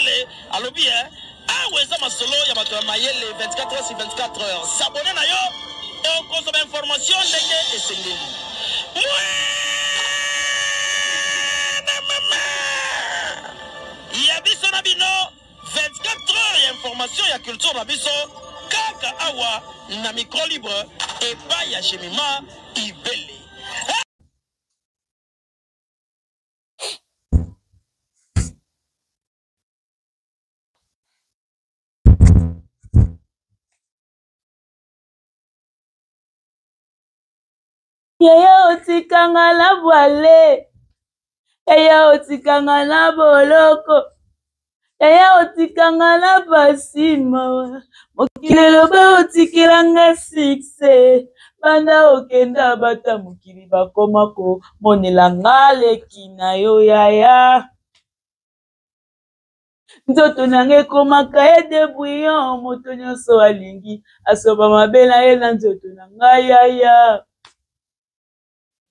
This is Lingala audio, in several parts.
Mayele, alobi ah ouais ça ma solo ya bato Mayele 24 heures sur 24 heures. S'abonner na yo et on consomme information ndenge esengeli. Ya biso na bino 24 heures ya information ya culture na biso kaka awa na micro libre et pas ya Jemima Ibele. Yaya otikanga na bwale, yaya otikanga na boloko, yaya otikanga na basima, mokili loba otikilanga sikse, banda okenda bata mokili bakomako, monelanga leki na yo yaya. Nzoto nange komaka ede bouillon, moto nyonso alingi, asoba mabe na ye na nzoto nanga yaya.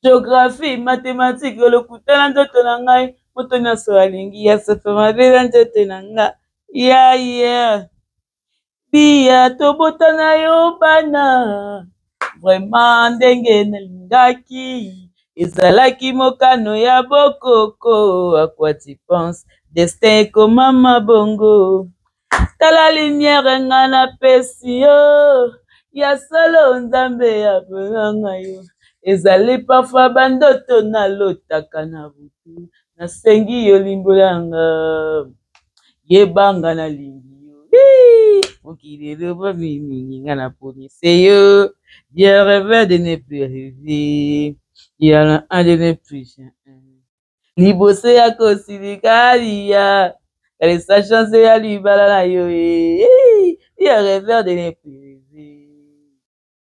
Géographie, mathématiques, le kutana nzoto na ngai, moto nyonso alingi ya sofa mabela nzoto na nga. Ya. Bia tobotana yo bana. Vraiment ndenge nalingaki. Ezalaki mokano ya bokoko. À quoi tu penses? Destin komama bongo. Tala lumière nga na pesi yo. Ya solo nzambe ya bonanga yo. Ezali parfois bandoto na lotaka na butu nasengi yo limbolanga yebanga na lingi yo mokili loba mingi nga na ponise yo je rêve de ne plus rêver il y en a un de ne plus liboso ya kosilika ya kalisa chance ya libala na yo il rêve de ne plus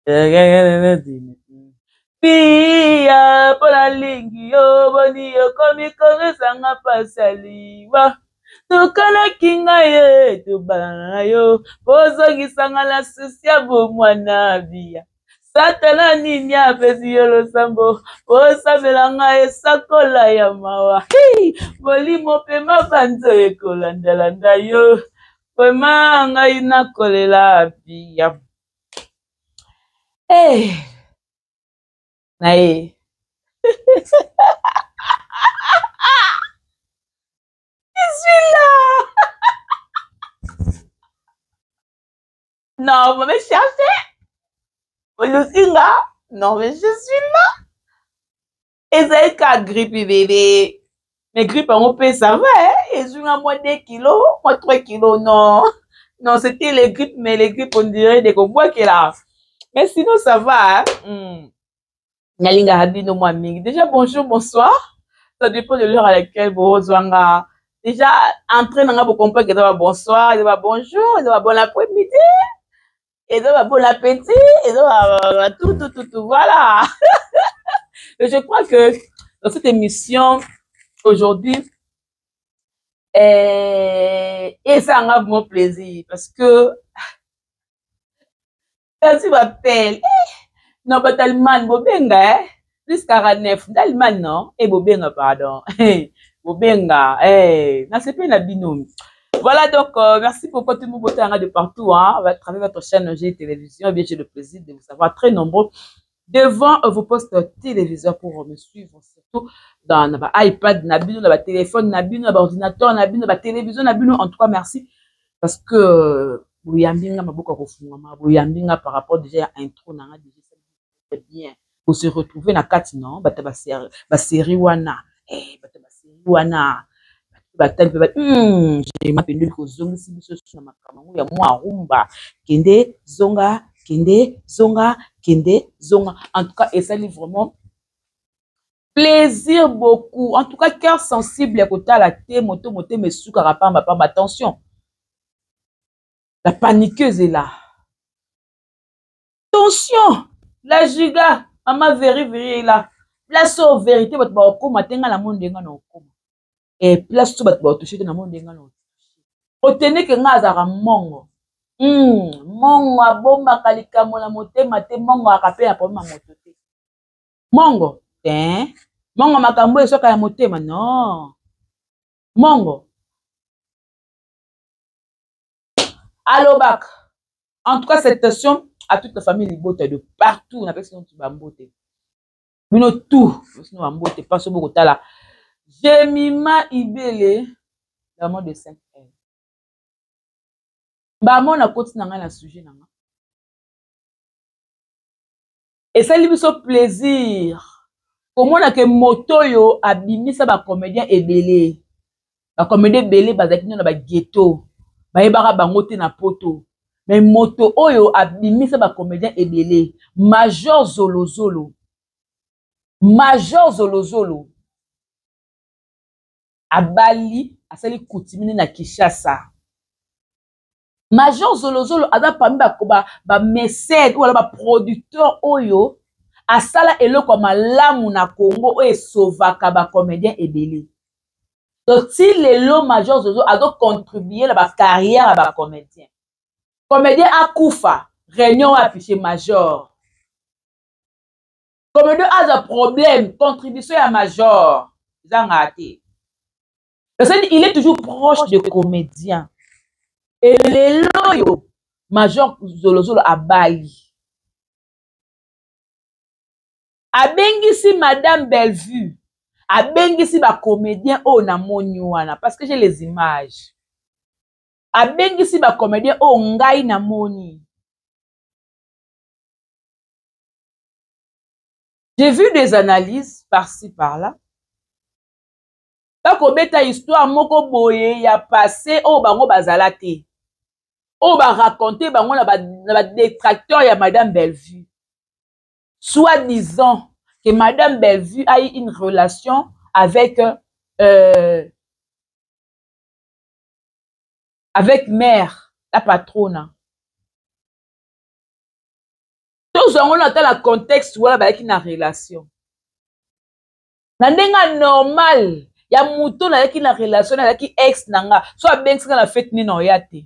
rêver Pia pola lingi yo boni yo komi koresanga pasaliwa tokana kinga ye tobana yo bozongisanga na susi ya bomwana bia satana nini apesi yo losambo osambelanga esakola ya mawa molimo pema banzo ekolandalanda yo pema ngai nakolela bia Nae. Je suis là. Non, vous me cherchez. Vous le là. Non, mais je suis là. Et c'est qu'à grippe, bébé. Mais grippe, on peut, ça va, hein. Et je suis à moins 2 kilos, moins 3 kilos, non. Non, c'était les grippes, mais les grippes, on dirait des combois qu'il a. Mais sinon, ça va, hein. Déjà, bonjour, bonsoir. Ça dépend de l'heure à laquelle vous rejoignez. Déjà, entrer dans vos comprendre que ça bonsoir, ça va bonjour, ça va bon après-midi, et ça va bon appétit, et ça va tout, voilà. Et je crois que dans cette émission, aujourd'hui, et ça en a mon plaisir, parce que, quand tu m'appelles, non, pas tellement, bobenga, plus 49, d'Allemagne, non, et bobenga, pardon, bobenga, non, c'est pas une binôme. Voilà, donc, merci pour tout le monde de partout, hein, à travers votre chaîne G Télévision, bien, j'ai le plaisir de vous savoir très nombreux devant vos postes téléviseurs pour me suivre, surtout dans l'iPad, dans le téléphone, dans l'ordinateur, dans la télévision, en tout cas, merci, parce que, vous y avez par rapport déjà à l'intro, c'est bien pour se retrouver na kati non bata ba série wana bata ba série wana bata j'ai ma pendule ko zonga si biso na makambo ya mwa rumba kende zonga en tout cas et ça livre vraiment plaisir beaucoup en tout cas cœur sensible à la té moto mais souka rapamba pas attention la paniqueuse est là attention la giga mama veri là place au vérité votre ba okoma tenga la monde nga na okoma et place to bat ba toucher na monde nga na otene ke nga azara mongo mongo abomba kalikamo na motema te mongo akape ya poma moto te mongo mongo makambo esoka ya motema non mongo Alobak. En tout cas, cette question à toute la famille Libota de partout. On appelle ça Bambote. Mais tout. Sinon, Bambote, pas ce beaucoup là. Jemima Ibele, l'amour de 5 ans. Bamon na koti nanga na sujet nanga. Et ça lui fait plaisir. Comment on a que moto yo abimisa ba comédien ebele. Ba comédien ebele bazaki na ba ghetto. Ba yebaka bango te na poto. Mais moto oyo abimisa ba comédien ebele. Major Zolozolo. Major Zolozolo. Abali asali kutimini na Kinshasa. Major Zolozolo aza parmi ba mécène ou ba producteur oyo asala eloko malamu na Congo oyo sauvaka ba comédien ebele. Donc si lelo Major Zolozolo azo contribuer la ba carrière ba comédien. Comédien akufa, réunion affiché Major. Comédien a un problème, contribution à Major. Il est toujours proche de comédien. Et les loyaux, Major Zolozolo Abali. Abengisi Madame Bellevue. Abengisi ba comédien o na moniwana. Parce que j'ai les images. Abengisi ba comédien o ngai na moni. J'ai vu des analyses par-ci par-là. Quand on met ta histoire, moko boye ya passé o bango bazalate. On va raconter bango na détracteur ya Madame Bellevue. Soi-disant que Madame Bellevue a eu une relation avec mère, la patronne. Tous on a le contexte où elle a une relation. Nandenga normal, ya muto na yaki na relation na yaki ex nanga, so abengi na fête ni no yate.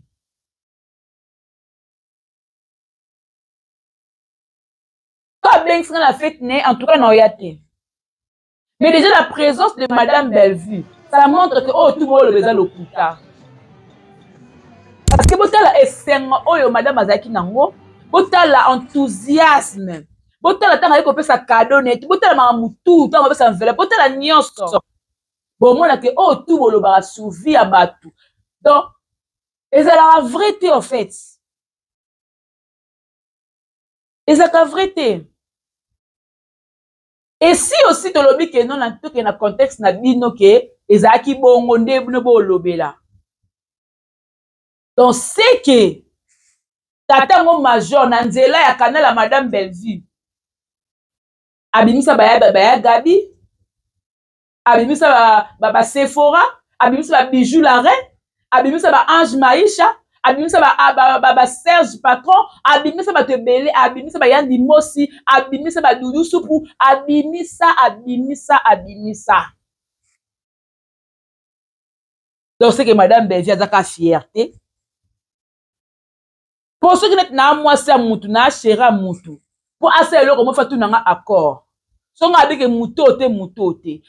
La fête en tout cas non yate. Mais déjà la présence de Madame Bellevue, ça montre que oh tout le monde le besoin le puta. Parce que botala esengo oyo Madame Azaki nango, botala enthousiasme, botala tanga yeko pesa cadeau net, botala mamutu, tanga pesa enveloppe, botala nyonso. Bon mona que oh tout bolo ba souvi à batu. Donc et c'est la vérité en fait. Et c'est la vérité. Et si aussi to lobi ke non na tout que na contexte na bino ke ezaki bongo nde no bo lobela. Donc c'est que tata ngo major na nzela ya kanala Madame Bellevue. Abimisa baya Gabi. Abimisa ba Sephora, abimisa ba Bijou la reine, abimisa ba Ange Maïcha. Abimisa ba Serge Patron, abimisa ba Tebele, abimisa ba Yandi Mosi, abimisa ba Doudou Soupou, abimisa. Donc c'est que Madame Bellevue a sa fierté. Pour ceux qui n'êtes na moi c'est mutu na chéra mutu. Pour assez le comment fait tout nanga accord. So nga bike mutote.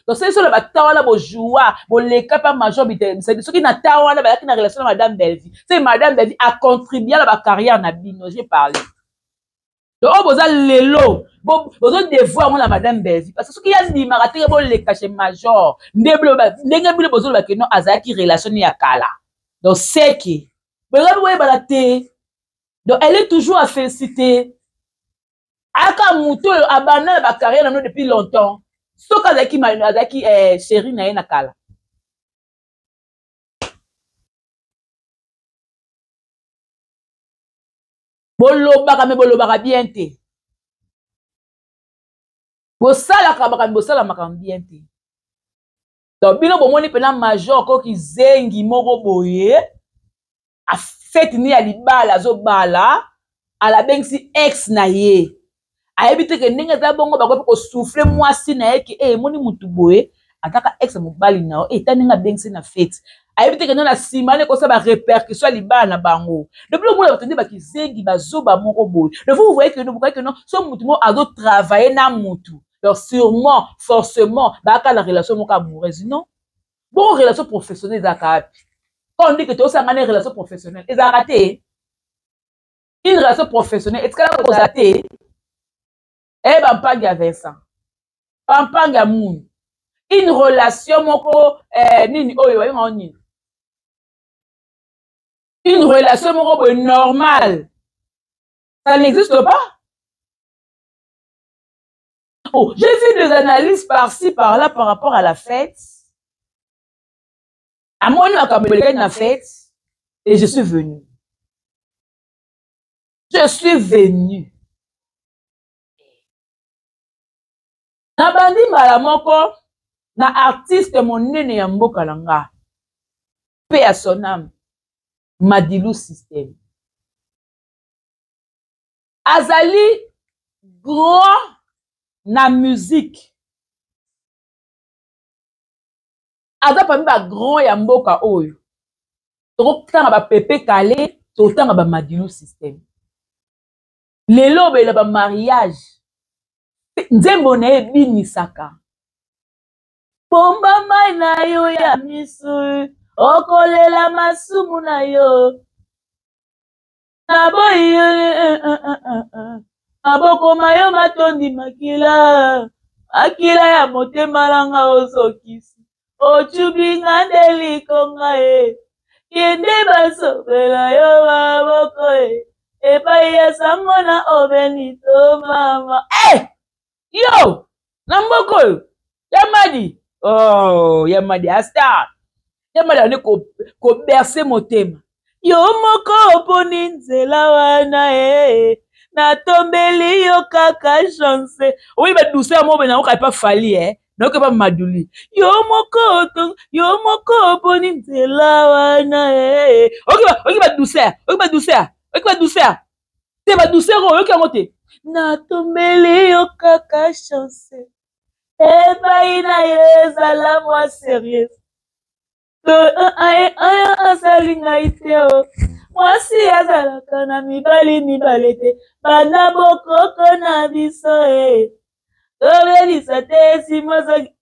Donc c'est sur le batawala bo joie, bo leka pa major bité. C'est ceux qui na tawala ba qui na relation avec Madame Bellevue. C'est Madame Bellevue a contribué à la carrière na bino, j'ai parlé. Donc on boza lelo, bozo devoir moi la Madame Bellevue parce que ceux qui a ni maraté bo leka chez major. Ndeblo ba ndenge bino bozo ba que non azaki relation ya kala. Donc c'est qui bozo ba la té. Donc elle est toujours à féliciter. Aka muto abana ba carrière na depuis longtemps. Soka azaki chéri na ye na kala. Bolobaka bien te. Bosala makambo bien te. Donc bino bomoni pena major ko ki zengi moko boye a fait ni ya libala zo bala ala bengsi ex na ye. Ayebi que ndenge za bongo bako ko souffler mwasi na yeke moni mutu boye ataka ex mobali na taninga bengsi na fête. Ayebi que na simane ko sa ba répercussion libala na bango. Depuis le monde batende ba kizengi bazoba moko boye. Donc vous voyez que non so mutu mo azo travailler na mutu. Donc sûrement forcément ba la relation moko amoureuse non. Bon relation professionnelle za kapi. Quand on dit que tu as une relation professionnelle, ils ont raté. une relation professionnelle est-ce que la cause eh bampanga Vincent bampanga Moon une relation moko nini oyo wa nini une relation moko normale ça n'existe pas. Oh, j'ai vu des analyses par-ci par-là par rapport à la fête. À moi, on a fête et je suis venu. Je suis venu. Na bandi malamoko na artiste monene ya mboka langa. Paix à son âme. Madilu System. Azali grand na musique. Aza parmi ba grand ya mboka oyo. Toko tanga ba Pepe Kale, to tanga ba Madilu System. Lelo be ba mariage. Nzembo na ebinisaka. Pomba mai na yo ya misu, okolela masumu na yo. Aboko mayo matondi makila, akila ya motema langa ozokisi. Ochubi ngandeli konga kende basobela yo baboko epai ya sango na obenito mama. Yo! Namboko Yamadi! Oh, Yamadi Asta! Yamadi ane ko berce motema. Yo moko oponi nzela wana na tombeli yo kaka chance. Oui, ba douceur mo bena oka pa fali na oka pa maduli. Yo moko oponi nzela wana oki ba douceur. Te ba douceur oki amote. Na tombeli yo kaka chance. Ebai na yezala mwa sérieux. Asali ngai te o. Mwasi azalaka na mibali te. Bana bokoko na biso tobelisa te simozoki.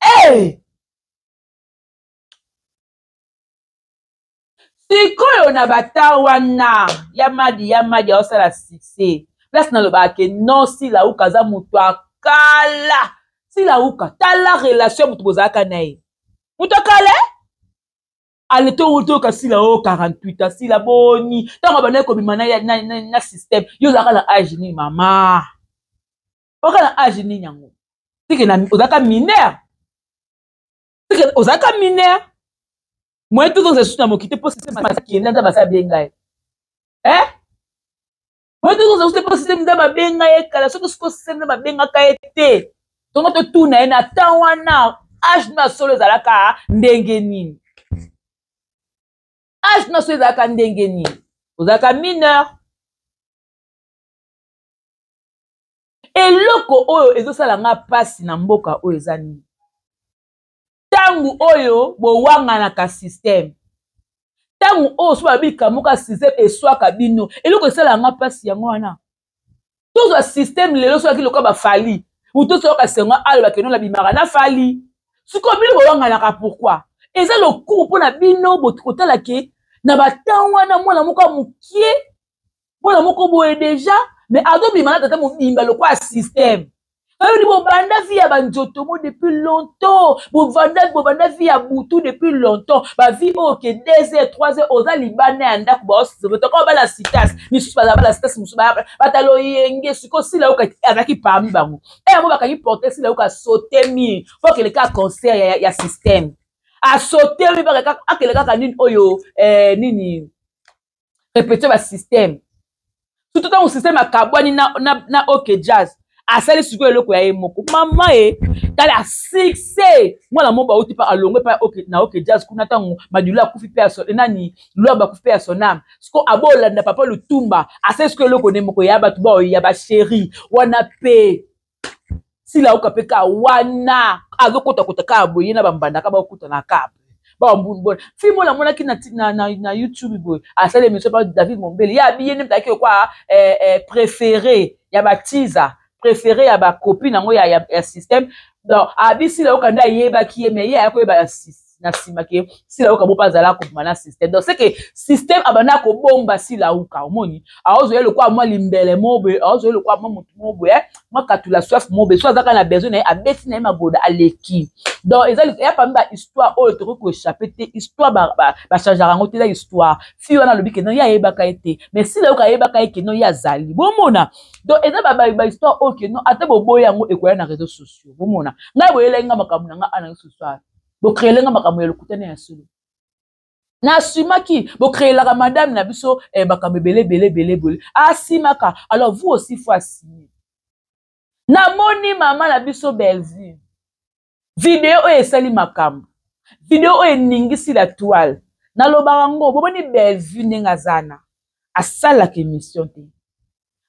Sikoyo na bata wana Yamadi osala succès. Place na lobake non si la uka za mutu akala. Si la uka tala relation mutu bozaka na ye. Mutu akala aleto wuto ka si la o 48 si la boni. Tango bana ko bimana na système. Yo zaka na âge ni mama. Oka na âge ni nyango. Tike na ozaka mineur. Tike ozaka mineur. Moi tout dans ce na mokite po système masaki nda basa benga. Moi tout dans ce système nda benga kala soko système nda benga ka ete. Tongo to tuna na tawana âge na solo zalaka ndenge nini. Âge na solo zalaka ndenge nini. Ozaka mineur. Eloko oyo ezosala nga pasi na mboka oyo ezani. Tangu oyo bowanga na ka système. Tangu oyo so babika moka système eswaka bino. Eloko esala nga pasi yango wana. Tozo système lelo so akiloko ba fali. Muto so ka senga alo bakeno la bimara na fali. Suko bino bowanga na pourquoi? Eza le coup pona bino bototala ke na batangwa na mwana moko mukie. Mwana moko boye déjà mais ado bimana tata mo bimba le quoi système. Bo banda via banjotomo depuis longtemps. Bo banda via Boutou depuis longtemps. Ba vie ok 2 heures 3 heures oza libane anda ko ba to ko ba la citas. Misu ba la citas musu ba batalo yenge siko sila oka azaki parmi bango. Mo bakaki porter sila oka sauter mi. Faut que le cas concert ya système. A sauter mi ba ka akele ka nini oyo nini répéter ba système. Tout temps au système akabwani na ok jazz. Asali suko eloko ya emoko mama tala succès mwana mo ba uti pa alongwe pa na ok jazz kuna tango madula kufi pe aso nani lo ba kufi pe asonam siko abola na papa Lutumba asali suko eloko ne moko ya batu ba ya ba chéri wana pe sila ukapeka wana azokota kotaka boye na bambanda ka ba okuta na kape ba mbunbon fimo la mona ki na YouTube boy asali monsieur pa David Mombele ya biye ne mtaki kwa préféré ya batiza préféré à ma copine nango ya système donc abisi la okanda yeba ki mais ya ko ba na sima ke sila uka bo pazala ko mana système. Donc c'est que système abana ko bomba sila uka omoni aozo le kwa moi limbele mobe aozo le kwa mutu mobe moi katula soif mobe so azaka na besoin na abeti na magoda aleki. Donc ezali ya pamba histoire o to ko échapper te histoire ba changer rango te la histoire fi wana lobi ke non ya yebaka ete mais sila uka yebaka eke non ya zali bomona. Donc eza ba histoire o ke non ate bo boya ngo ekoya na réseaux sociaux bomona ngai boyela nga makamu na nga ana sociaux bo créer nga makamu ya lokutane ya solo na simaki bo créer la madame na biso makamu belé asimaka. Alors vous aussi faut assumer na moni mama na biso Belville vidéo esali makamu vidéo eningisi la toile na lobaka ngo bomoni Belville ndenga zana asala ke émission te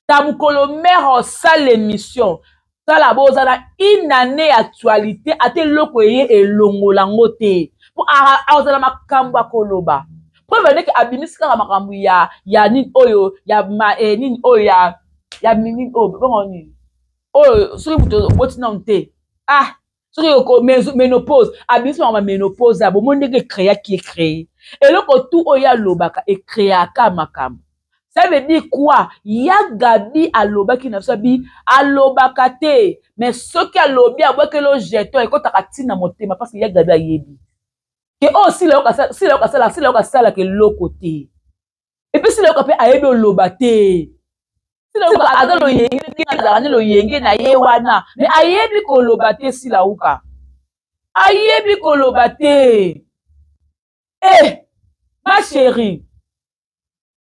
tamukolo mère osala émission tala bozala une année actualité ate loko ye elongola ngote pour azala makambo akoloba preuve que abimisi kaka makambo ya nini oyo ya nini oyo ya nini oyo bongo nini oyo soki muto botina nte soki ko ménopause abimisi ma ménopause abo mondeke créer qui est créé eloko tout oyo alobaka e créer ka makambo. Ça veut dire quoi? Ya Gabi alobaki na sabi alobaka te mais ce qui alobi aboke lo jeton e kota katina motema parce que ya Gabi ayebi ke si la okasala ke lokote et puis si la okape ayebi oloba te si la oka azalo yenge lo yenge na ye wana mais ayebi ko loba te si la uka ayebi ko loba te ma chérie.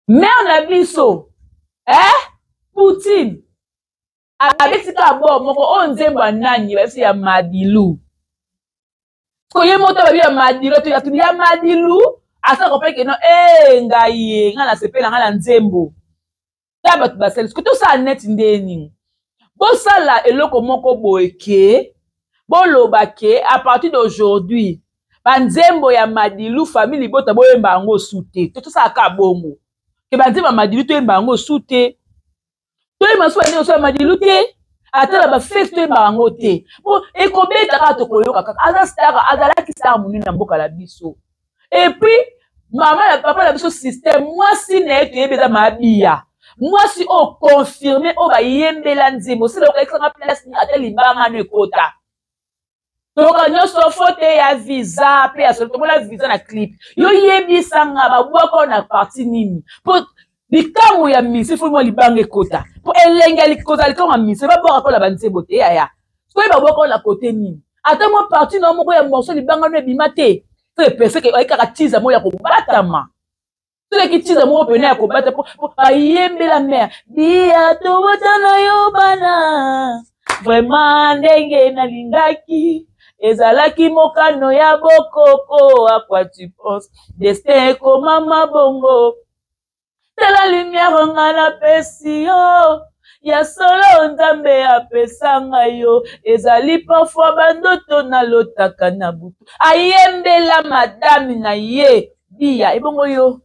Mais on a biso, Poutine, avec ce cas-là, on nzemba nani, parce ya Madilu. Koye moto babi ya Madilu, ya Madilu, asa kopé que non, ngaye, ngana sepela ngana nzembo. Taba tubasel, tout ça net ndeni. Bo sala eloko moko boeke, bo lobake à partir d'aujourd'hui, banzembo ya Madilu famille bota boyemba ngo soute, tout ça ka bongo. Que banzembo Madilu to yemba ngo soute. To yemba so ene so Madilu te, atala ba feste to yemba ngo te. Bo e kobeta ka to koyoka kaka, azala ki star muni na mboka la biso. Et puis maman et papa la biso système, moi si na to yebeza mabia. Moi si on confirmé o ba yembela nzembo, si lo ka ekanga place ni ateli banga no ekota. Donc nyonso fote ya visa pe ya solo la visa na clip yo yebisanga babwako na parti nini po likango ya misi fo mo libanga ekota po elenga likoza likango misi ba boka ko la banzembo te ya so ba babwako na côté nini ata mo parti no moko ya morceau libanga no ebimate te pese ke ayika katiza mo ya ko batama to ki tiza mo pena ya ko bata po ayembela mère dia to botana yo bana vraiment ndenge na lingaki ezalaki mokano ya bokoko à quoi tu penses destin komama bongo tala lumière ngana pesi yo ya solo nzambe apesanga yo ezali parfois bandoto na lotaka na butu ayembela madame na ye dia ebongo yo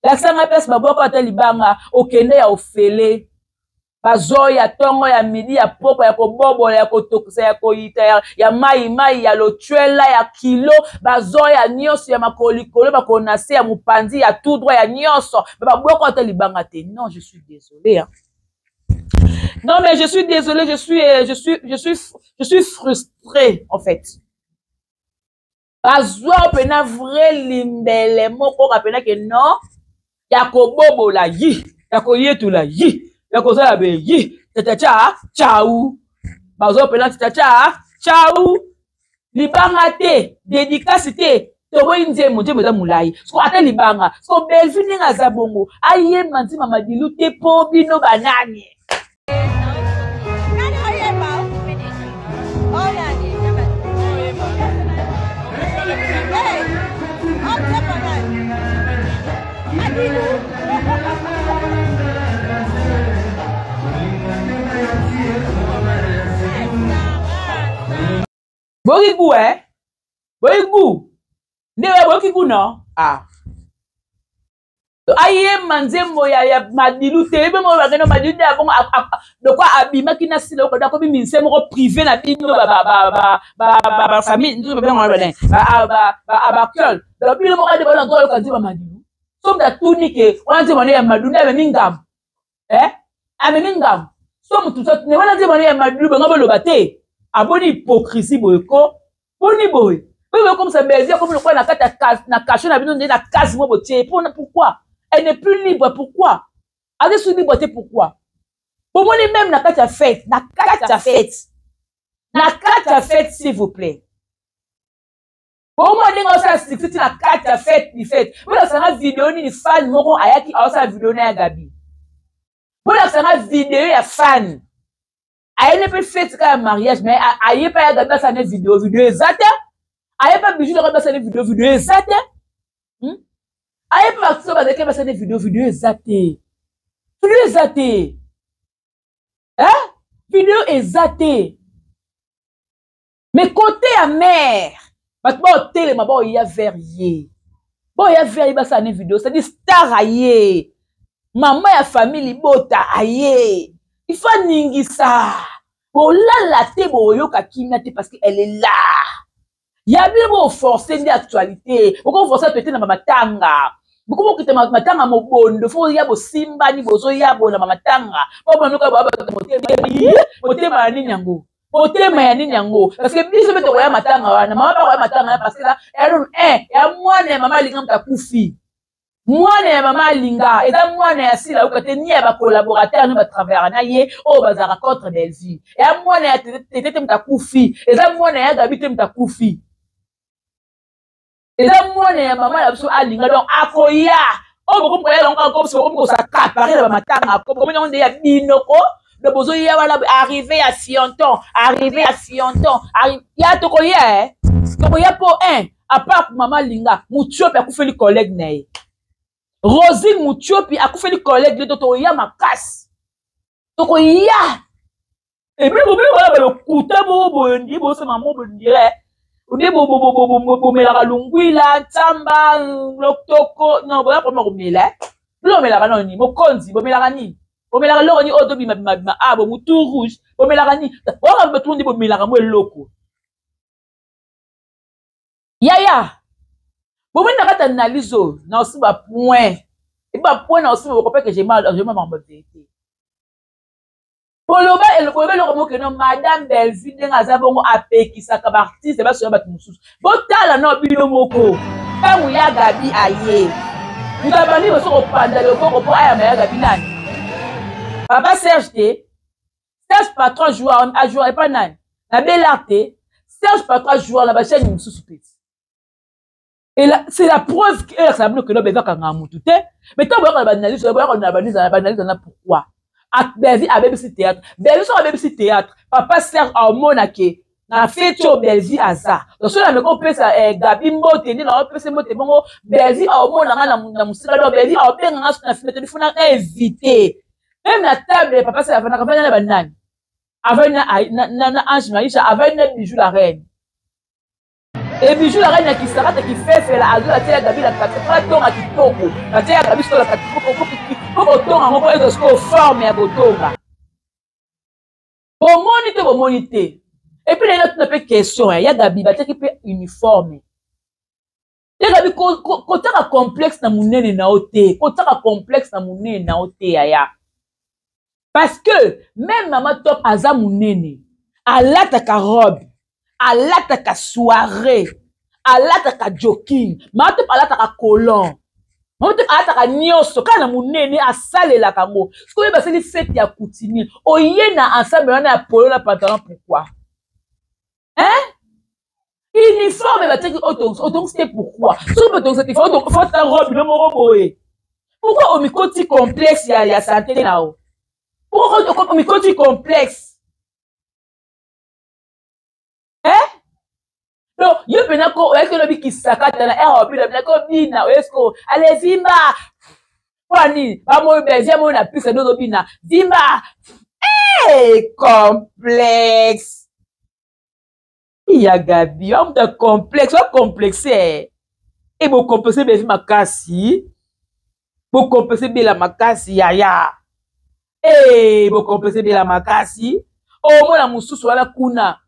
lasanga pesi baboko ata libanga okende ya ofele bazoya tongo ya midi ya poko ya kobobola ya kotokisa ya koyita ya mai ya lotuela ya kilo bazoya nyonso ya makolikolo bakonase ya mupanzi ya tout droit ya nyonso baboko ata libanga te. Non, je suis désolé hein. Non mais je suis désolé, je suis frustré en fait. Bazwa pena vrai limbele moko kapena ke non ya kobobola yi ya koyetula yi ya kozala be yi tatacha ciao bazo pena tatacha ciao libanga te dédicace te tobo inzemo te meza mulai so ata libanga so Belville ngaza bongo aye manzima Madilu te po bino banani Bokigu bokigu ndewe bokigu no aye manzembo ya madilu te ebe mo bageno madilu te abongo de quoi abima ki na sila ko da ko bi minse mo privé na bino ba famille ndu be ngo bene ba kyol do bino mo de bana ngolo kanzi ba madilu som da tunike wanze mo ya madilu na be mingam ame mingam som tout ça ne wanze mo ya madilu be ngolo bate aboni hypocrisie boyko boni boy comme ça mais comme le quoi na kata na cache na bino na case mo botie pourquoi elle n'est plus libre. Pourquoi? Elle est libre. Pourquoi? Pour moi, même, na kata fête. Na kata fête. Na kata fête, s'il vous plaît. Pour moi, c'est na kata fête, ni fête. Pour la sera vidéo, ni fan, moro, ayaki, a sa vidéo, na Gabi. Pour la sera vidéo, ya fan. Aye ne peut fête qu'un mariage, mais aye pas ya Gabi, sa ne vidéo exacte. Aye pas bijou, la sa ne vidéo exacte. Aye pas acteur parce que ça des vidéos exatées. Vidéo exatée. Hein? Vidéo exatée. Mais côté amer, maintenant télé ma bon il y a verrier. Bon il y a verrier bah ça des vidéos, ça dit star aye. Maman ya famille bota aye. Il faut ningi ça. Bon là la té bo yo ka kimia parce que elle est là. Il y a bien beau forcer d'actualité. Pourquoi forcer peut-être na mamatanga? Beaucoup qui te matanga mo bondo fo ya bo simba ni bozo ya bo na mamatanga. Po bono ka baba motema ni nyango. Motema ya ni nyango. Parce que biso beto ya matanga wana. Mama ba ya matanga parce que là ya mwana mama linga mtakufi. Mwana ya mama linga eza mwana ya sila ukate ni ya ba collaborateur ni ba travailler na ye o bazara contre Belgique. Ya mwana ya tete mtakufi. Eza mwana ya Gabi te mtakufi. Et là, moi, maman, elle a besoin de donc akoya. Oh, beaucoup de gens ont comme ça préparé le matin. Comme on dit, binoko. Le besoin y a arrivé à Sionton, arrivé à Sionton. Il y a tokoya, tokoya pour un. À part maman Linga, Moutiopi a fait le collègue ney. Rosine Moutiopi a fait le collègue de tokoya ma casse. Tokoya. Et puis vous voyez le couteau bondi, bon c'est maman bondirait. Ode bo melaka lungwila tsamba lokotoko non boya ko mo mela lo melaka noni mokonzi bo melaka ni bo melaka loko ni odo bima bo mutu rouge bo melaka ni wa ba tundi bo melaka mo eloko yaya bo mena kata analizo na osi ba point e ba point na osi bo ko que j'ai mal m'embêter Poloba et le problème que non madame Belville ngaza bongo apekisaka ba artiste ba soya ba tumususu botala no bino moko tangu ya Gabi aye mutabani boso ko panda le boko po aya ya Gabi nani papa Serge patron joueur a joué pas nani na Belarte Serge patron joueur na ba chaîne mususu petit et là c'est la preuve que ça veut que no beza kanga mutu te mais tant ba banaliser na pourquoi Belville a BBC théâtre. Belville sont à BBC théâtre. Papa Serge a monake. Na fait au Belville à ça. Donc cela me compte ça Gabi Mbote ni na opese Mbote bongo Belville a monaka na musika do Belville a benga na téléphone invité. Même la table papa Serge na kafanya na banani. Avec na Ange Maïcha avec na Bijou la reine. Et Bijou la reine qui sera qui fait la azul la télé Gabi la pas tonga kitoko. La télé Gabi sur la kitoko. Botonga ngoko ezo sko forme ya botonga. Bomonité. Et puis les autres ne peut question ya Gabi ba teki pe uniforme. Ya Gabi kotaka complexe na munene na ote, kotaka complexe na munene na ote ya. Parce que même maman top aza munene, alataka robe, alataka soirée, alataka jogging, maman top alataka collant. Moto ataka nyoso kana munene asalela kango siko yeba seli fête ya coutumier oyena ensemble wana ya polo na pantalon pourquoi uniforme ba teki auto c'était pourquoi so auto c'était faut ta robe no moko boye pourquoi o mikoti complexe ya santé nao pourquoi o mikoti complexe donc yo pena ko est-ce que le biki sakata na air na ko bina est-ce que allez vimba kwani ba mo beje mo na pisa do bina vimba complexe il y a Gabi on de complexe complexé et bon complexé beje makasi bokompense bela makasi yaya bokompense bela makasi omona mosusu wana kuna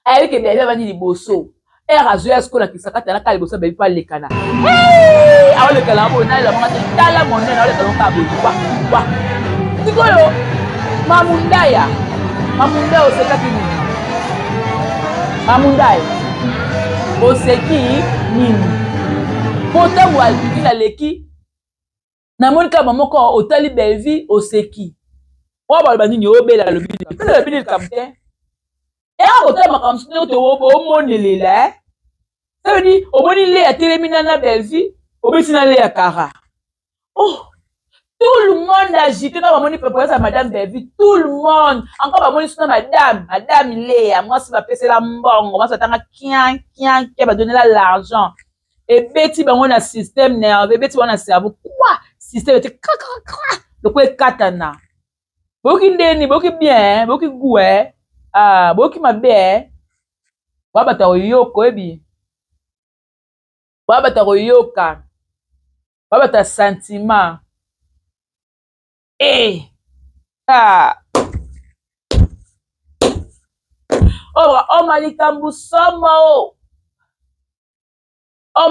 ayebi ke bebe bani liboso azwi asikola kisakata na kala liboso bebi pa lekana aolekana ngo na la mangate tala monene aolekana ngo kabe wa sikoyo mamundaya osekaki nini mamundaya oseki nini potango aliki na leki namoni kama moko otali belvi oseki oyo baloba nini obela lobi kamte kotala makambo soki to omonelela sabedi omoni le ya telemi na belvi obeti na le ya kara tout le monde agité quand bamoni préparation ya madame belvi tout le monde encore bamoni suna madame Léa mwasi bapesela mbongo mwasi batanga kian badonnela l'argent ebeti bango na système nerveux ebeti bango na cerveau quoi système ete loko ekatana boki ndeni boki bien boki goût boki mabe wabata koyoko ebi wabata koyoka wabata sentiment malikambu somo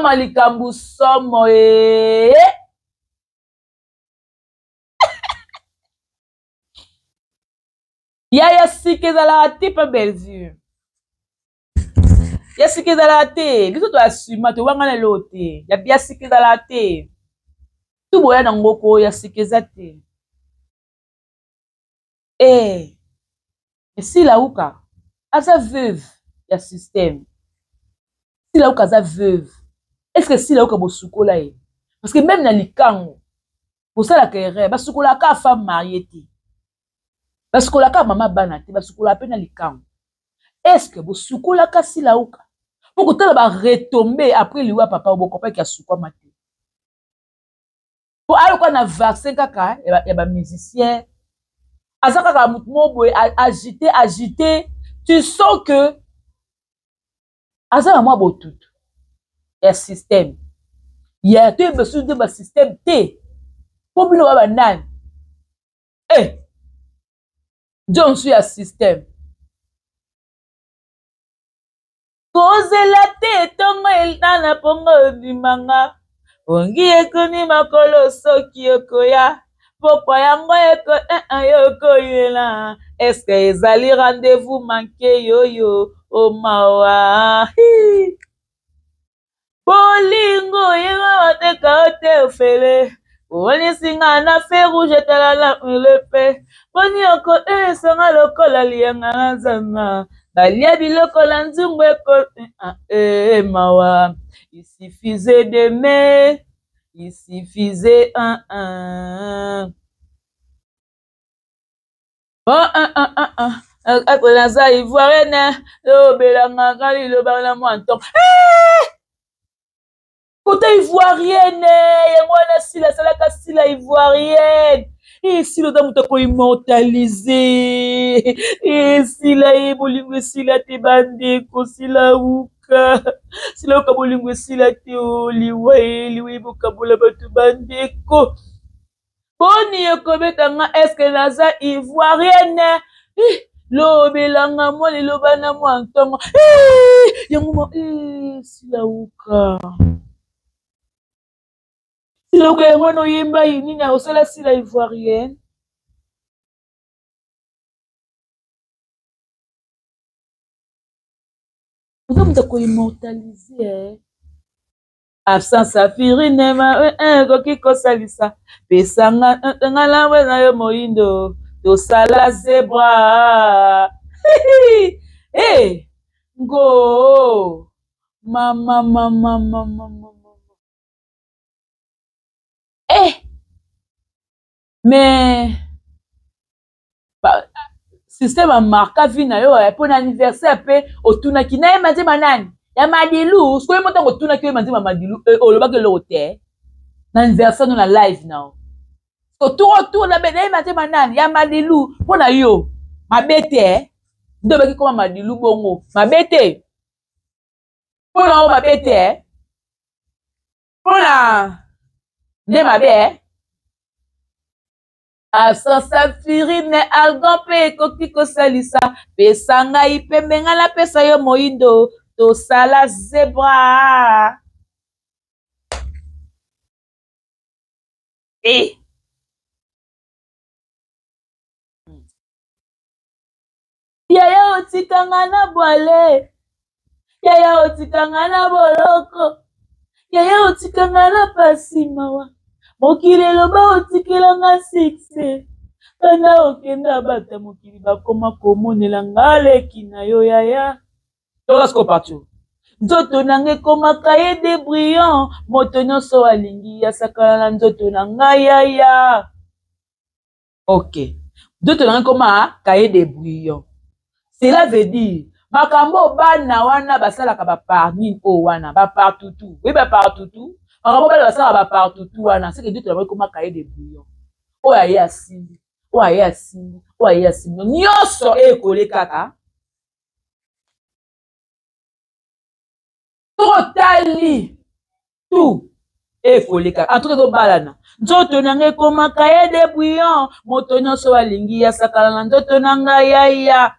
malikambu somo ya sika ezalaka te mpe belzure ya sika ezalaka te biso toasuma towanga na elo te ya sika ezalaka te tuboya na ngoko ya sika eza te esilauka aza veuve ya système silauka aza veuve est-ce que silauka bosukola ye parce que même na likango bosalaka erreur basukolaka femme mariée te basukolaka mama bana te basukolaka mpe na likango est-ce que bosukolaka silauka po kotala baretombe après liwa papa bokopaki asukwama te po aloka na vaccin kaka ya bamusicien aza kaka motu mo boye agité tu sens que aza na mwa botutu ya système ya toyebesu nde basystème te po bino ba banani jonsu ya système kozela te tongo elana pongo obimanga ongi ekoni makolo soki okoya pokwa yango yokoyela eske ezali rendez-vous manke yoyo omawa bolingo yengo bateka ote ofele olisinga na fe rouge talala lepe boni oko esanga lokola lianga na zanga balia biloko la nzungu mawa il suffisait d'aimer il suffisait naza ivoirienne lobelangaka liloba na mwa ntongo kota ivoirienne yango wana sila asalaka sila ivoirienne esila oza moto akoimmortalize esila ye bolingo esila te bandeko silauka bolingo esila te oliwa ye bokabola bato bandeko poni okobetanga eske naza ivoirienne lobelanga mwa liloba na mwa ntongo yango silauka silauka yango wana oyemba nini akosala sila ivoirienne oza moto akoimmortalize absence afirine ekoki kosalisa pesanga ngalambwe na yo moyindo tosala zebra ngo mama mais système amarka vi na yo mpo na anniversaire mpe otunaki na ye manzema nani ya madilu soki mo ntango otunaki yo manzema madilu olobaki eloko te na anniversaire no na live nao otour na ye manzema nani ya madilu mpo na yo mabe te nde obaki koma madilu bongo mabe te mpo na yo mabe te mpo na nde mabe asasafirine algon mpe ekoki kosalisa pesa ngai pembe ngai napesa yo moyindo tosala zebra yaya otikanga na bwale yaya otikanga na boloko yaya otikanga na pasi mawa mokili eloba otikelanga sukse kana okenda bata mokili bakoma komonela nga leki na yo yaya tokasko partout nzoto nanga ekomaka ye de brillant moto nyonso alingi asakana na nzoto na ngai yaya ok nzoto nanga ekoma kaye de brillant cela veut dire makambo bana wana basalaka baparni o wana bapartutu oui bapartutu makambo bana basalaka bapartutu wana seke nzoto nanga ekoma kaye de brillant oyo aye asimbi oyo aye asimbi oyo aye asimbi nyonso ekole kaka totali tu ekoleka en tout cas tobalana nzoto nanga ekomaka ye de brillant moto nyonso alingi asakala na nzoto nanga yaya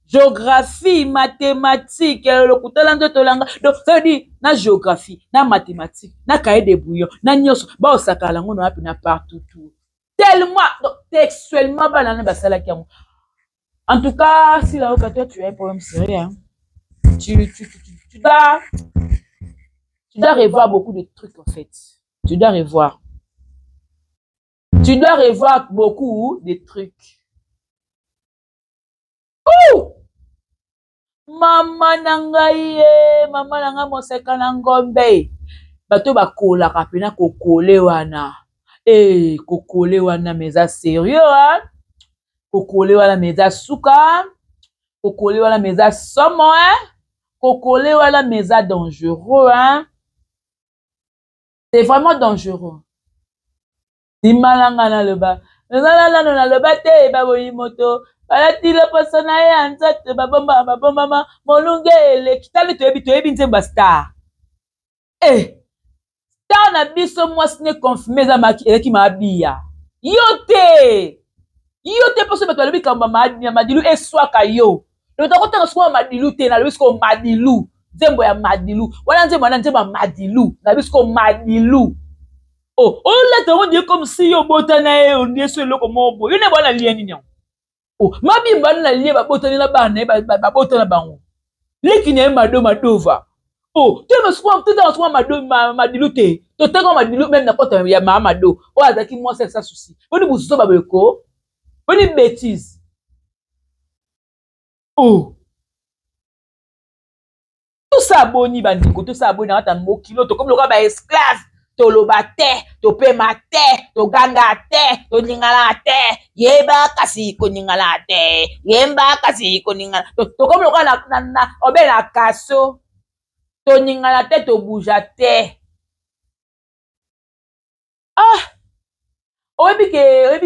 géographie mathématique lokutala nzoto langa donc ça veut dire na géographie na mathématique na cahier de brillant na nyonso baosakala yango na wapi na partout tout tellement donc textuellement banana basalaki yango en tout cas si là toi tu as un problème sérieux hein? Tu dois revoir beaucoup de trucs en fait. Tu dois revoir. Tu dois revoir beaucoup de trucs. Ouh! Mama nangaye, mama nanga moseka na ngombe. Bato bakolaka pena kokole wana. Eh, kokole wana meza sérieux hein? Kokole wana meza suka. Kokole wana meza somo hein? Kokole wana meza dangereux hein? C'est vraiment dangereux. Dimalanga na leba. Nala na leba te baboyi moto. Balati le persona ya nzate babomba molunge kitali toyebi nzemba star. Eh. Star na biso mwasi ne confirmer za maki eleki mabia. Yote poso beto lobi kamba madilu eswaka yo. Le takota ko madilu te na lobi ko madilu. Nzembo ya madilu wana nzembo ya madilu na bisko madilu oh là on dit comme si yo botana e on dit so eloko mobo yo ne bana lieni nyo oh mabimba na lie ba botana na bana ba botana bango leki ne madova oh te me madilu te to tango madilu même na kota ya mamado o azaki mo ça souci boni buso ba beko boni bêtise oh tout ça boni bandiko tout ça boni na ta mokilo to comme le ba esclave to loba te to pema te to ganga te to lingala te yeba kasi ko lingala te yemba kasi ko lingala to comme le na obe na kaso to lingala te to bouja te ah obi ke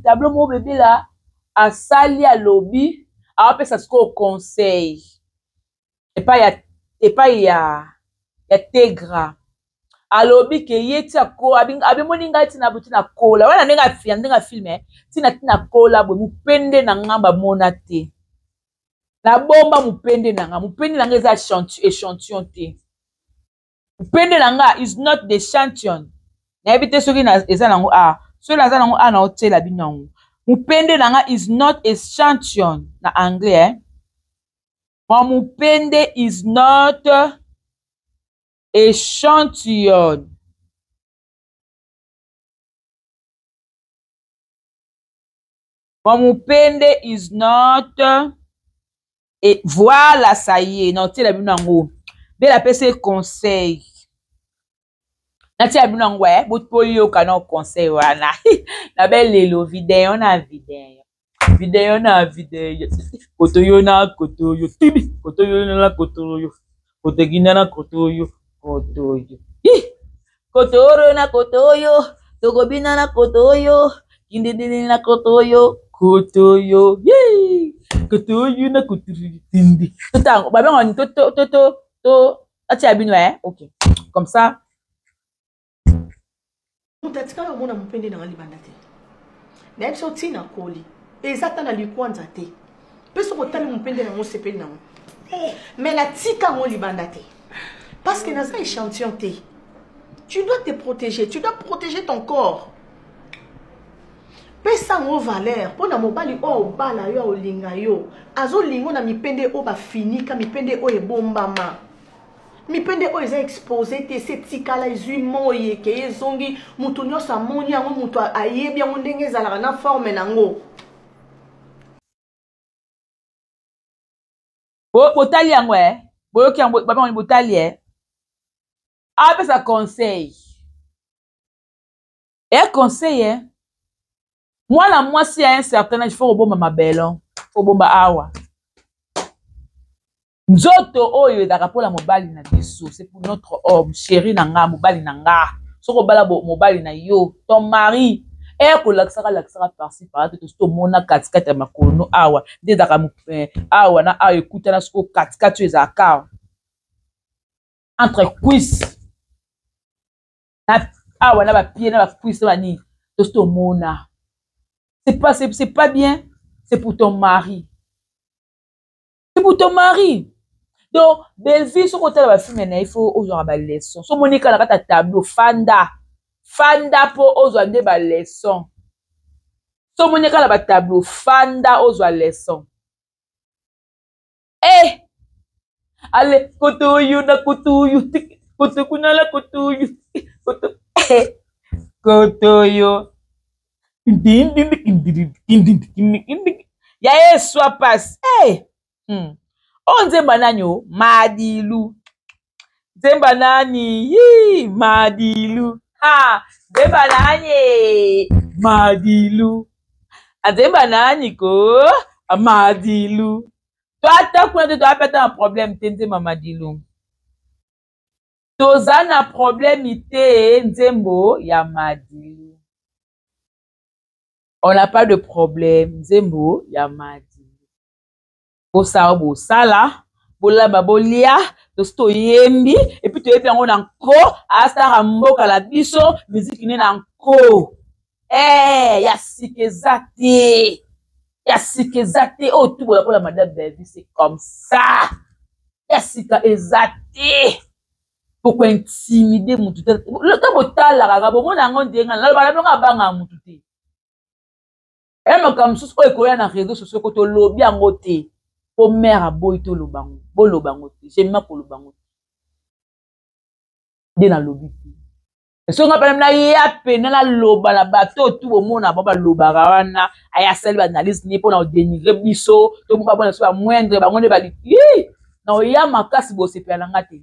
tableau mo bébé là asali a lobby a pesa sko conseil et pas ya tegra alobi ke yeti ako abimoni ngai tina butina kola wana ndenga filme tina kola bo mupende na ngamba mona te na bomba mupende nanga eza échantillon te mupende nanga is not the champion na ebite soki na eza nango soki naza nango na hotela binango mupende nanga is not a champion na anglais Mon mupende is not échantillon. Mon mupende is not et voilà ça y est non tu la binango be la pese conseil na ti la binango but po yo kana conseil wana na be lelo video na kotoyo na kotoyo tibi kotoyo na kotoyo kotegina na kotoyo kotoro na kotoyo togobina na kotoyo kindidini na kotoyo kotoyo na kotoyo tindi totango ba bengo to atia bino ok comme ça mutatika mona mupende na libanda te na ebiso tina koli ezata na likwanza te peso kotali mupende na mosepeli na mais la tika mo libanda te parce que dans un échantillon te tu dois te protéger, tu dois protéger ton corps. Pesa mo valeur pona mobali o bala yo olinga yo azo lingo na mipende o ba finika mipende o ebombama mipende o eza exposé te se tikala ezui moye ke ezongi mutu nyonso amoni yango mutu ayebi yango ndenge ezalaka na forme nango botali yango boyoki yango babangoni botali apesa conseil conseil mwana mwasi à un certain âge faut bomba mabelon faut bomba awa nzoto oyo ezaka mpola mobali na biso c'est pour notre homme chéri na nga mobali na nga soko bala mobali na yo ton mari kolakisaka par-ci par-là te tomona katikati ya makolo awa nde ezaka awa na awa ekutana soko katikati oyo ezalaka entre cuisse na awa na bapie na bacuisse na banini tomona c'est pas bien, c'est pour ton mari. C'est pour ton mari. Donc, belle-vie, ce côté là, il faut avoir des leçons. Si on a un tableau, fanda pour avoir des leçons. Si on a un tableau, fanda pour avoir des leçons. Eh! Allez, kotoyo na kotoyo. Kotokuna la kotoyo. Kotoyo. Ya Yesu passe. On nzemba nani o madilu. Nzemba nani madilu. Nzemba nani madilu. Nzemba nani ko madilu. Toi ta quoi de doit péter un problème nzemba madilu. Tozana problème ite nzembo ya madilu. On n'a pas de problème. Zembo, yamadi. Bosa, bosala, bolaba, bolia, tosto yembi, et puis tu es bien encore, hasta ramboka la biso, musique n'est encore. Yasikezate. Yasikezate. Oh, tout pour la madame Baby, c'est comme ça. Yasikezate. Pourquoi intimider mon tout? Le temps botal la raga, bon, on a un denga, la balabanga banga mon tout. Comme sous quoi il na réseaux sociaux que tu lobby en côté pour mère à boy to lobango bo lobango j'aime pas pour lobango de na lobby so nga pa na ya pena la loba la bateau tout au monde na baba lobara wana aya sel analyse ni pour na dénigrer biso to ba bona so ba moindre ba ngone ba li na ya makasi bo se pe na ngate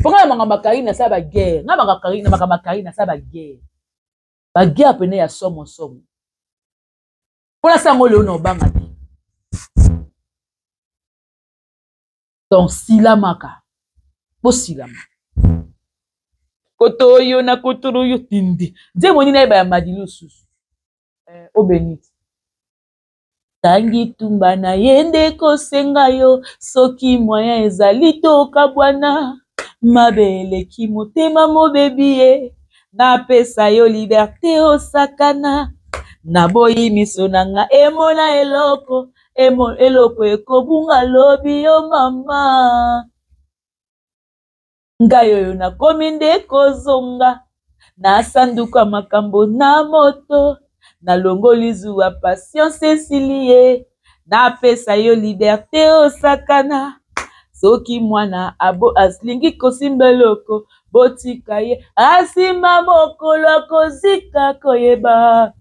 ponga manga makari na sa ba guerre nga manga makari na sa ba guerre pene ya somo pour la sango le no banga te donc silamaka bo silama kotoyo na kotoyo tindi nze moni na ba madilu susu obeniti tangi tumba na yende kosenga yo soki moyen ezali toka bwana mabele ki motema mobebi na pesa yo liberté osakana na boyi miso nanga emona eloko ekobunga lobi yo mama ngai oyo nakomi nde kozonga na sanduka makambo na moto nalongoli zuwa patience esilie na pesa yo liberté osakana soki mwana aslingi kosimba eloko botika ye asima mokolo kozika koyeba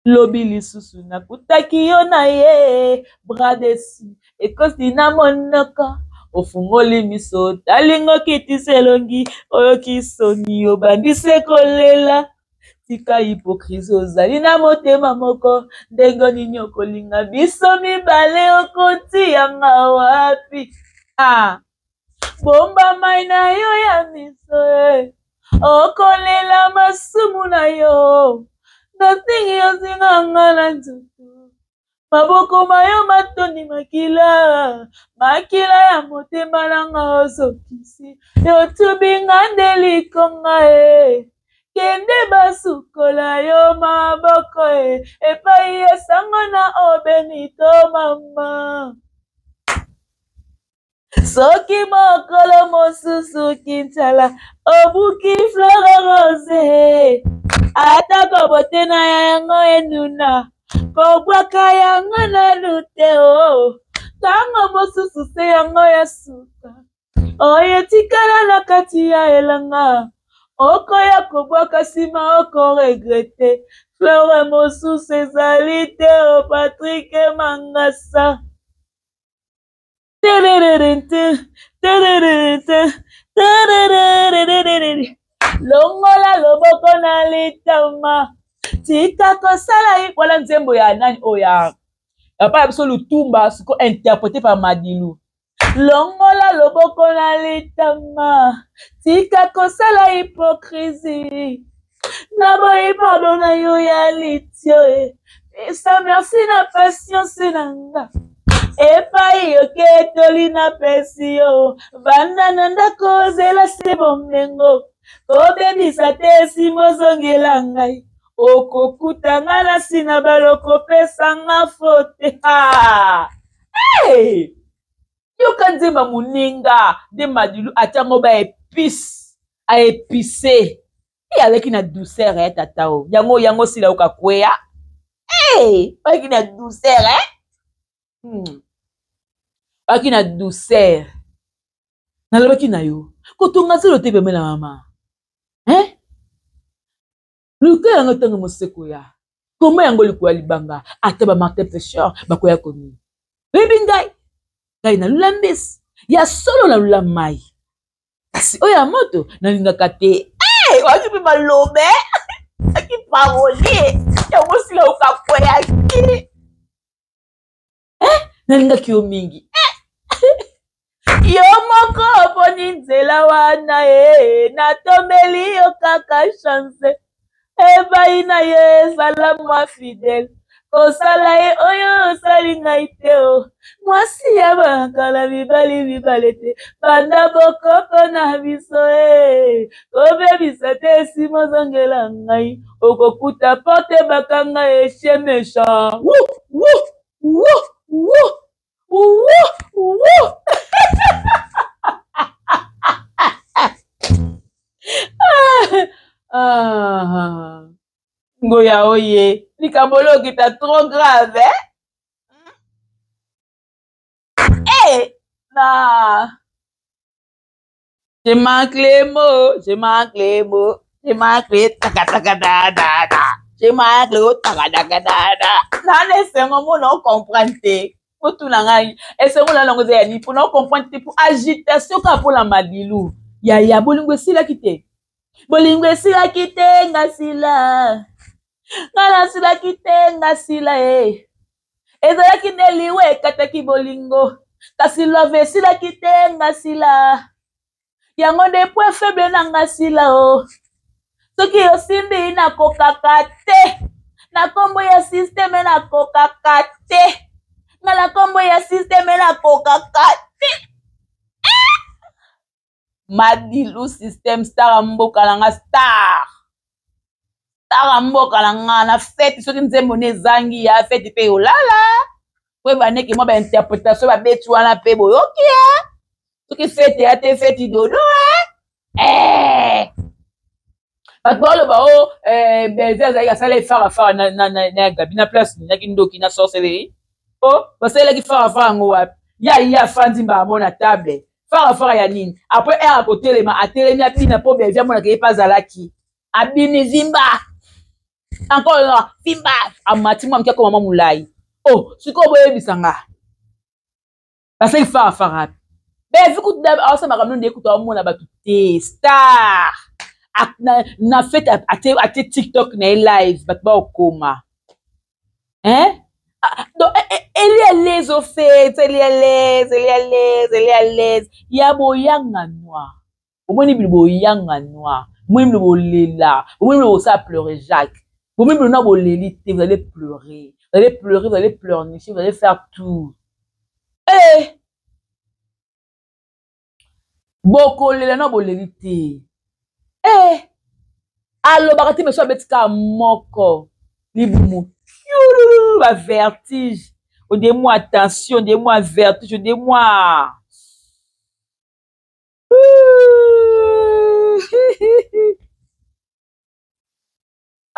lobi lisusu nakutaki yo na ye bradesi ekosi na monoko ofungoli miso talingo kitisa elongi oyo kisoni obandise kolela tika hypocrisie ozali na motema moko ndenge nini okolinga biso mibale okoti yanga wapi bomba mai na yo ya miso okolela masumu na yo natingi yozinganga na nzoto maboko mayo matoni makila ya motema nanga osokisi yotubinga ndelikonga kende basukola yo maboko epai esango na obenito mama soki mokolo mosusu kintala obuki fleur rose atako bote na yango enuna kobwaka yango na luteo tango mosusu se yango ya suka oyo tikala na kati ya elanga okoya kobwaka nsima okoregrete fleur mosusu ezali te o Patrick Mangasa longola loboko na litama tika kosala wala nzembo ya nani oya apa biso lutumba siko interprété par Madilu longola loboko na litama tika kosala hypocrisie na boyi pardon na yo ya litio esa merci na patience nanga epai oketoli na pesi yo vanda na ndako ozela se bomengo kobebisa te nsima ozongela ngai okokutanga na sina baloko pesanga fote yoka nzemba moninga nde Madilu atiango aepise aleki na douceur tata o yango sila okakweya aleki na douceur aleki na douceur nalobaki na yo kotonga selo te pembe na mama luka yango ntango moseko ya koma yango likoya libanga ata bamartin pêcheur bakoya konini oyebi ngai nalula mbisi ya solo nalula mai kasi oyo ya moto nalingaka te waki mpe malobe aki parole yango sila okakweya te nalingaki yo mingi yo moko oponi nzela wana natombeli yo kaka chance ebai na ye ezala mwa fidele kosala ye oyo osali ngai te o mwasi ya bakala mibale te banda bokoko na biso kobebisa te esima ozongela ngai okokuta porte bakanga eshe méchant ngoya oye likambo lokita trop grave je manque les mots je manque les takataka je manque le takataka nane sengo mona comprendre te otuna ngai esengo na longo ya ni pour comprendre te pour agitation ka pour la Madilu ya bolingo esilaki te ngasila ngana silaki te ngasila ezalaki nde liwe ekataki bolingo kasi love esilaki te ngasila yango nde point faible na ngasila soki osimbi nakokaka te na nkombo ya systeme nakokaka te ngala nkombo ya systeme nakokaka te Madilu system star mboka nanga star mboka nanga na fete soki nzembo nezangi ya fete pe olala kwe baneki mwa bainterpretation babeti wana pe boyoki soki fete ya te fete dodo bato baloba beze azalaki asala efarafara na gabi na place ninaki ndoki na sorcellerie basalelaki farafara yango wapi ya afandi mbamo na table farafara ya nini apres akotelema atelemi apina mpo bevia monaka ye mpe azalaki abini vimba encore vimba amati mwa moki akoma mwa molai sikoyo boyebisanga basali farafara api bevi kutu aosamaka mino nde ekuta omona bato te star na fete ate tiktok na ye live bato baokoma donc elle est à l'aise au fait, elle est à l'aise. Ya boyanga noir. Au moins il boyanga noir. Moi il bolela. Au moins il ça pleurer Jacques. Au moins il na boleli, vous allez pleurer. Vous allez pleurer, vous allez pleurnicher, vous allez faire tout. Eh! Bokolela na bolelite. Eh! Allo bakati me so betika moko. Libumu. La vertige. Donnez-moi attention, donnez-moi vertige, donnez-moi.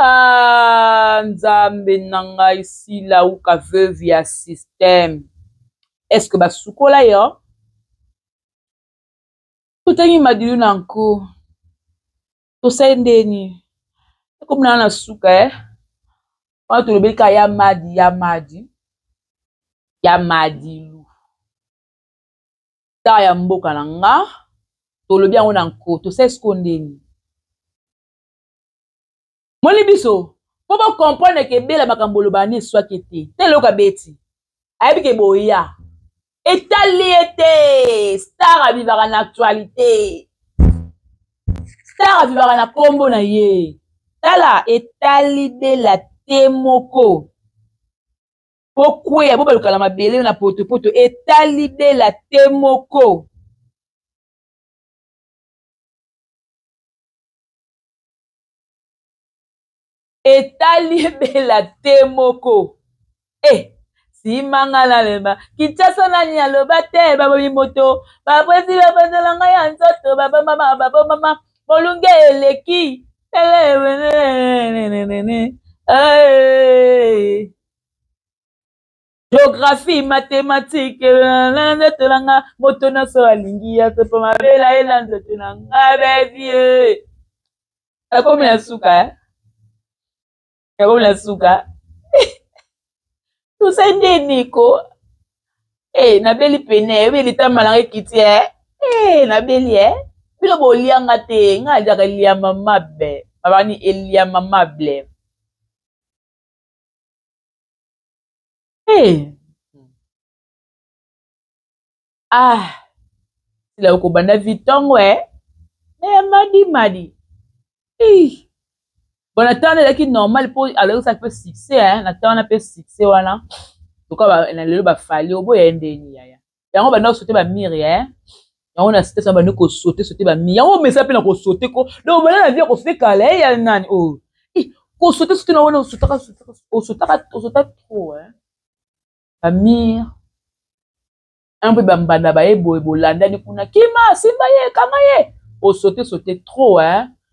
Ah, Nzambe nanga ici là où ka veut via système. Est-ce que basukola yo? Tutangi madilu nanko. Tosendeni. Comme na suka Quand tu le ka yamadi lu. Ta ya mboka nanga. To le bien on nanko. To sais ce qu'on dit. Moni biso. Faut pas comprendre que bela makambolo bani soit kete. Telo ka beti. Ayebi ke boya. Etaliete. Star a vivre en actualité. Star a vivre en kombo na ye. Tala etalibe la temoko. Pourquoi ya boba lukala mabele na poto etalibe la temoko. Etalibe la temoko. Si mangala leba Kinshasa nani aloba te baba moto baba si baba nanga ya nzoto baba mama molunge eleki géographie mathématique nzoto nanga moto na so alingi ya to mabela ela nzoto nanga bebie akomi na suka akomi na suka tout ça ndi niko nabeli pene beli tamalanga kiti nabeli bilo bolianga te nga jaka liama mabe babani eliama mable sila ukobanda vitongo madi bon attendre là qui normal pour alors ça peut succès attendre peut succès voilà donc na lelo ba fali obo yendeni ya yango bana sauter ba mire yango na cité ça bana ko sauter ba mire yango mais ça peut na ko sauter ko donc bana na vie ko sauter kala ya nani ko sauter na wana sauter trop ba mire un peu bambanda ba ebo landa ni kuna kima simba ye kama ye o sauter trop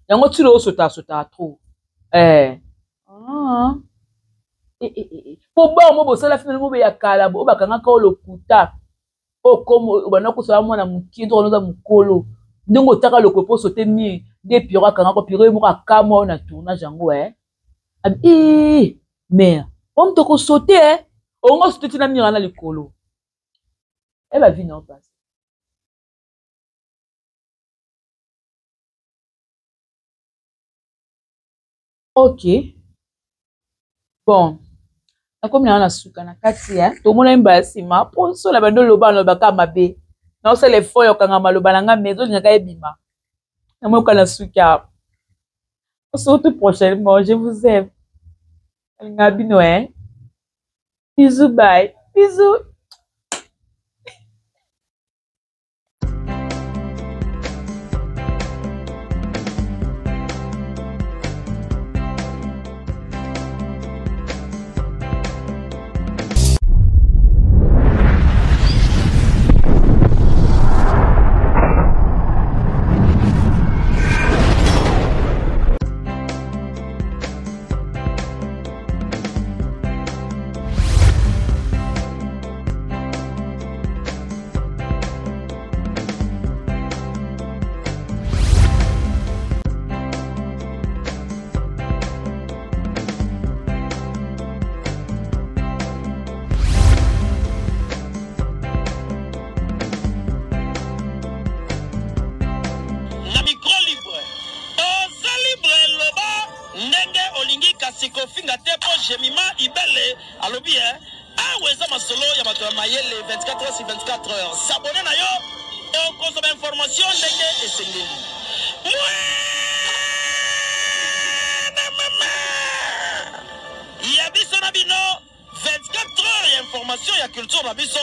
yango tu le sauter trop po ba mo bosala fina mo be ya kala bo bakanga ka lokuta komo bana ko so mwana mukindo onoza mukolo ndingo taka loko po sauter mi de pira kanga ko pira mo ka kama na tournage yango mais on to ko sauter on go sauter na mira na likolo ba vie non passe. Ok. Bon. Comme on a suka na kati to mona mba sima po so la bando loba no baka mabe. Na so le foyo kanga maloba na nga mezo nyaka ebima. Na mo kana suka. On se retrouve prochainement, je vous aime. Ngabino Bisous bye. Bisous. Jemima Ibele alobi aweza masolo ya bato ya mayele 24 heures sur 24 heures. S'abonner na yo et consommer information ndenge esengeli. Ya biso na bino information ya culture na biso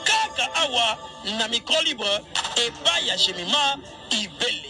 kaka awa na micro libre epai ya Jemima Ibele.